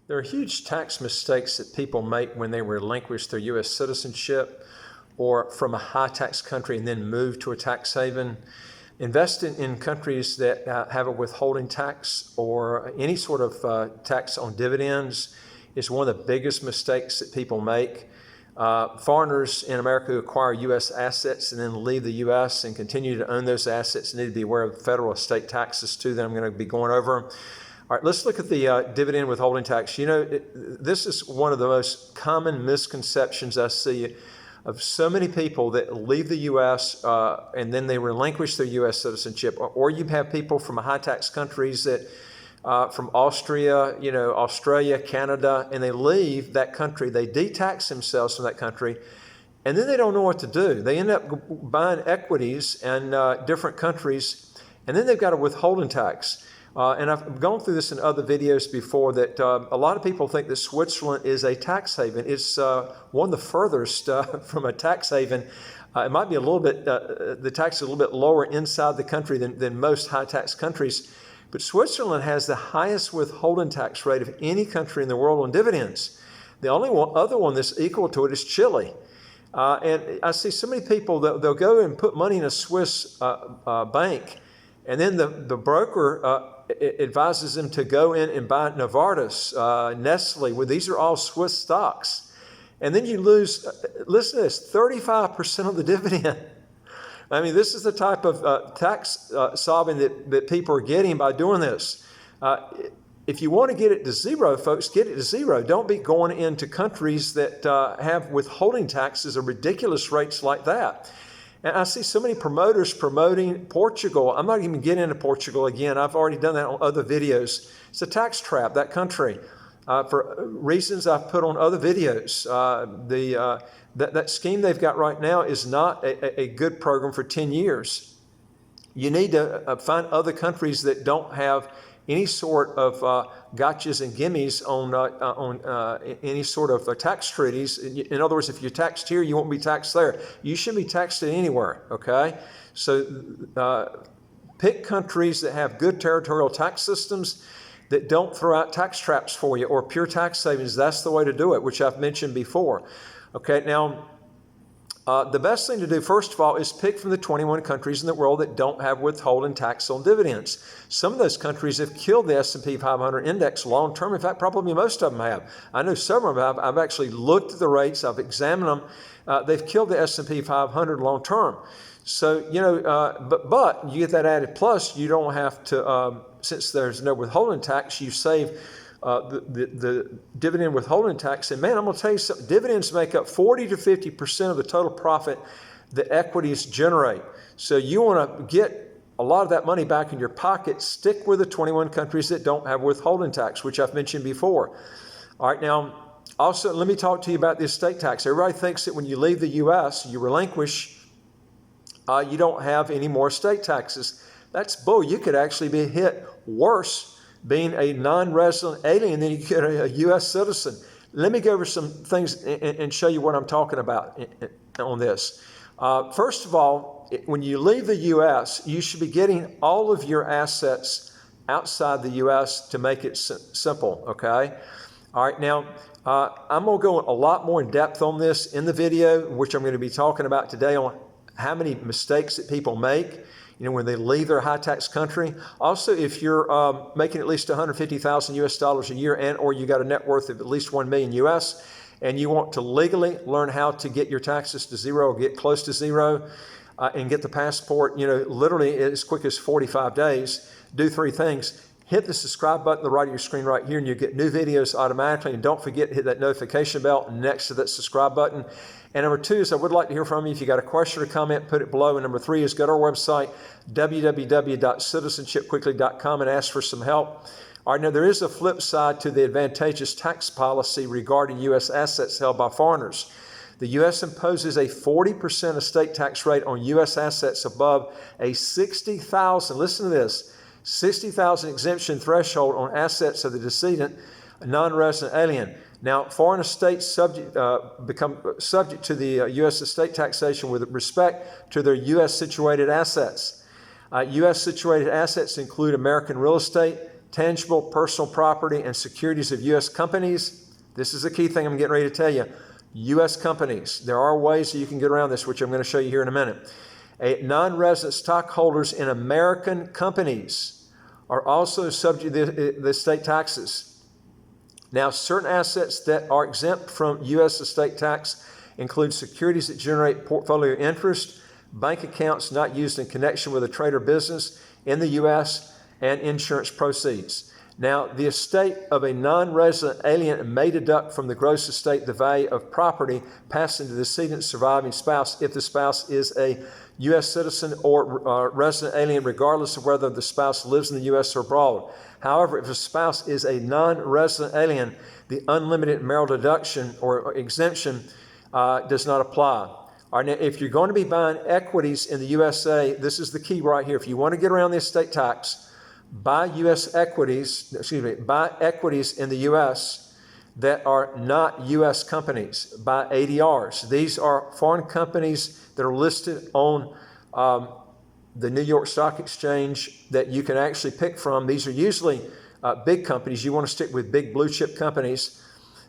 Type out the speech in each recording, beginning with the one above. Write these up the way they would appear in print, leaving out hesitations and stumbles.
There are huge tax mistakes that people make when they relinquish their U.S. citizenship or from a high tax country and then move to a tax haven. Investing in countries that have a withholding tax or any sort of tax on dividends is one of the biggest mistakes that people make. Foreigners in America who acquire U.S. assets and then leave the U.S. and continue to own those assets need to be aware of federal and state taxes too that I'm going to be going over. All right, let's look at the dividend withholding tax. You know, this is one of the most common misconceptions I see of so many people that leave the U.S. And then they relinquish their U.S. citizenship. Or you have people from high tax countries that from Austria, Australia, Canada, and they leave that country. They detax themselves from that country, and then they don't know what to do. They end up buying equities in different countries, and then they've got a withholding tax. And I've gone through this in other videos before that a lot of people think that Switzerland is a tax haven. It's one of the furthest from a tax haven. It might be a little bit, the tax is a little bit lower inside the country than most high tax countries. But Switzerland has the highest withholding tax rate of any country in the world on dividends. The only other one that's equal to it is Chile. And I see so many people, they'll go and put money in a Swiss bank, and then the broker advises them to go in and buy Novartis, Nestle. Well, these are all Swiss stocks. And then you lose, listen to this, 35% of the dividend. I mean, this is the type of tax solving that people are getting by doing this. If you want to get it to zero, folks, get it to zero. Don't be going into countries that have withholding taxes of ridiculous rates like that. And I see so many promoters promoting Portugal. I'm not even getting into Portugal again. I've already done that on other videos. It's a tax trap, that country, for reasons I've put on other videos. That scheme they've got right now is not a good program for 10 years. You need to find other countries that don't have any sort of gotchas and gimmies on any sort of tax treaties. In other words, if you're taxed here, you won't be taxed there. You shouldn't be taxed anywhere, okay? So pick countries that have good territorial tax systems that don't throw out tax traps for you or pure tax savings. That's the way to do it, which I've mentioned before. Okay, now, the best thing to do, first of all, is pick from the 21 countries in the world that don't have withholding tax on dividends. Some of those countries have killed the S&P 500 index long term. In fact, probably most of them have. I know several of them have. I've actually looked at the rates. I've examined them. They've killed the S&P 500 long term. So, but you get that added plus. You don't have to, since there's no withholding tax, you save the dividend withholding tax. And man, I'm going to tell you something. Dividends make up 40 to 50% of the total profit that equities generate. So you want to get a lot of that money back in your pocket. Stick with the 21 countries that don't have withholding tax, which I've mentioned before. All right, now, also, let me talk to you about the estate tax. Everybody thinks that when you leave the U.S., you relinquish, you don't have any more estate taxes. That's bull. You could actually be hit worse being a non-resident alien than you get a U.S. citizen. Let me go over some things and show you what I'm talking about on this. First of all, when you leave the U.S., you should be getting all of your assets outside the U.S. to make it simple, okay? All right, now, I'm going to go a lot more in depth on this in the video, which I'm going to be talking about today on how many mistakes that people make, when they leave their high tax country. Also, if you're making at least $150,000 US a year or you got a net worth of at least 1 million US and you want to legally learn how to get your taxes to zero or get close to zero and get the passport, literally as quick as 45 days, do 3 things. Hit the subscribe button on the right of your screen right here and you get new videos automatically. And don't forget to hit that notification bell next to that subscribe button. And number 2 is I would like to hear from you. If you got a question or comment, put it below. And number 3 is go to our website, www.citizenshipquickly.com, and ask for some help. All right, now there is a flip side to the advantageous tax policy regarding U.S. assets held by foreigners. The U.S. imposes a 40% estate tax rate on U.S. assets above a $60,000, listen to this, $60,000 exemption threshold on assets of the decedent, a non-resident alien. Now, foreign estates become subject to the U.S. estate taxation with respect to their U.S. situated assets. U.S. situated assets include American real estate, tangible personal property and securities of U.S. companies. This is a key thing I'm getting ready to tell you. U.S. companies. There are ways that you can get around this, which I'm going to show you here in a minute. Non-resident stockholders in American companies are also subject to the estate taxes. Now, certain assets that are exempt from U.S. estate tax include securities that generate portfolio interest, bank accounts not used in connection with a trade or business in the U.S., and insurance proceeds. Now, the estate of a non-resident alien may deduct from the gross estate the value of property passing to the decedent's surviving spouse if the spouse is a U.S. citizen or resident alien, regardless of whether the spouse lives in the U.S. or abroad. However, if the spouse is a non-resident alien, the unlimited marital deduction or exemption does not apply. All right, now, if you're going to be buying equities in the USA, this is the key right here. If you want to get around the estate tax, buy equities in the U.S. that are not U.S. companies. Buy ADRs. These are foreign companies that are listed on the New York Stock Exchange that you can actually pick from. These are usually big companies. You want to stick with big blue chip companies.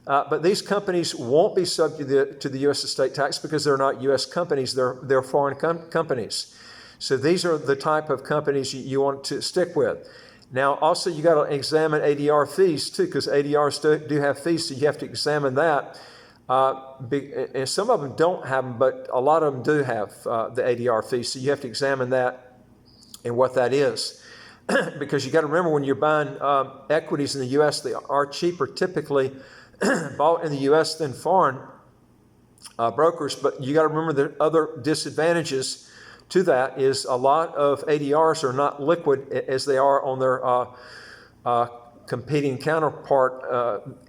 But these companies won't be subject to the U.S. estate tax because they're not U.S. companies. They're foreign companies. So these are the type of companies you want to stick with. Now, also, you got to examine ADR fees too, because ADRs do have fees, so you have to examine that. And some of them don't have them, but a lot of them do have the ADR fees, so you have to examine that and what that is. Because you got to remember, when you're buying equities in the U.S., they are cheaper typically bought in the U.S. than foreign brokers, but you got to remember the other disadvantages to that is a lot of ADRs are not liquid as they are on their competing counterpart.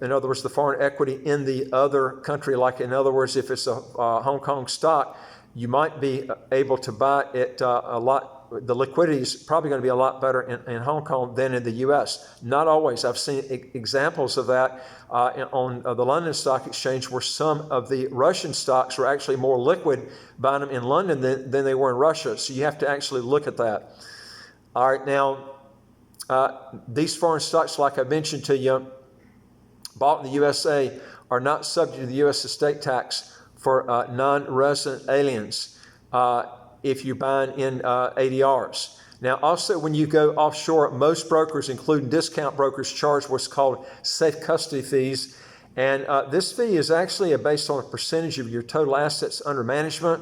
In other words, the foreign equity in the other country. Like, in other words, if it's a Hong Kong stock, you might be able to buy it a lot. The liquidity is probably going to be a lot better in Hong Kong than in the U.S. Not always. I've seen examples of that on the London Stock Exchange, where some of the Russian stocks were actually more liquid buying them in London than they were in Russia. So you have to actually look at that. All right, now, these foreign stocks, like I mentioned to you, bought in the USA, are not subject to the U.S. estate tax for non-resident aliens if you're buying in ADRs. Now, also, when you go offshore, most brokers, including discount brokers, charge what's called safe custody fees. And this fee is actually based on a percentage of your total assets under management,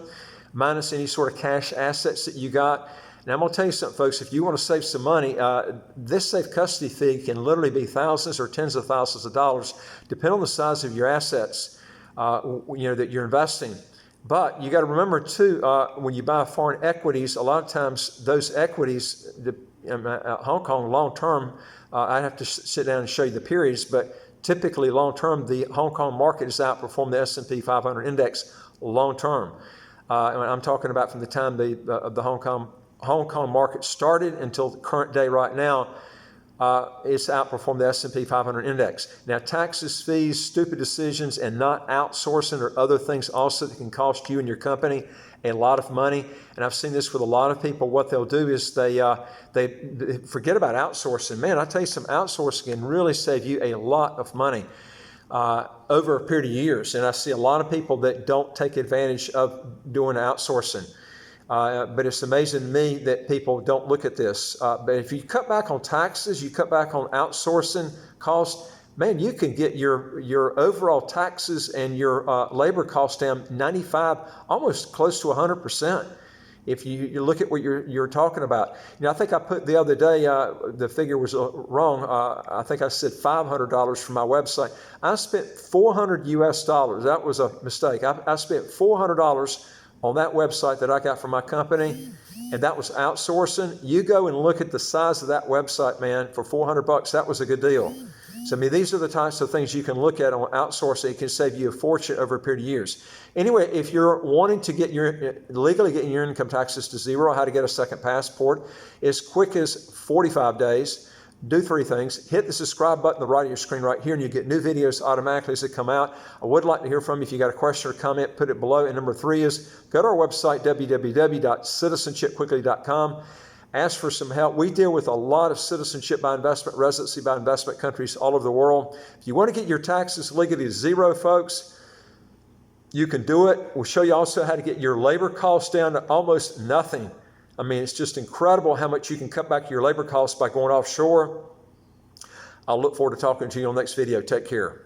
minus any sort of cash assets that you got. Now, I'm going to tell you something, folks. If you want to save some money, this safe custody fee can literally be thousands or tens of thousands of dollars, depending on the size of your assets that you're investing. But you got to remember too, when you buy foreign equities, a lot of times those equities, Hong Kong long term, I'd have to sit down and show you the periods, but typically long term, the Hong Kong market has outperformed the S&P 500 index long term. I'm talking about from the time the Hong Kong market started until the current day right now. It's outperformed the S&P 500 index. Now, taxes, fees, stupid decisions, and not outsourcing or other things also that can cost you and your company a lot of money. And I've seen this with a lot of people. What they'll do is they forget about outsourcing. Man, I tell you, some outsourcing can really save you a lot of money over a period of years. And I see a lot of people that don't take advantage of doing outsourcing. But it's amazing to me that people don't look at this. But if you cut back on taxes, you cut back on outsourcing costs, man, you can get your overall taxes and your labor costs down 95, almost close to 100%. If you look at what you're talking about. I think I put the other day, the figure was wrong. I think I said $500 for my website. I spent $400 US. That was a mistake. I spent $400 on that website that I got from my company, and that was outsourcing. You go and look at the size of that website, man, for $400. That was a good deal. So, these are the types of things you can look at on outsourcing. It can save you a fortune over a period of years. Anyway, if you're wanting to legally get your income taxes to zero, how to get a second passport, as quick as 45 days. Do three things. Hit the subscribe button on the right of your screen right here, and you get new videos automatically as they come out. I would like to hear from you. If you got a question or comment, put it below. And number three is go to our website, www.citizenshipquickly.com. ask for some help. We deal with a lot of citizenship by investment, residency by investment countries all over the world. If you want to get your taxes legally to zero, folks, you can do it. We'll show you also how to get your labor costs down to almost nothing. I mean, it's just incredible how much you can cut back your labor costs by going offshore. I'll look forward to talking to you on the next video. Take care.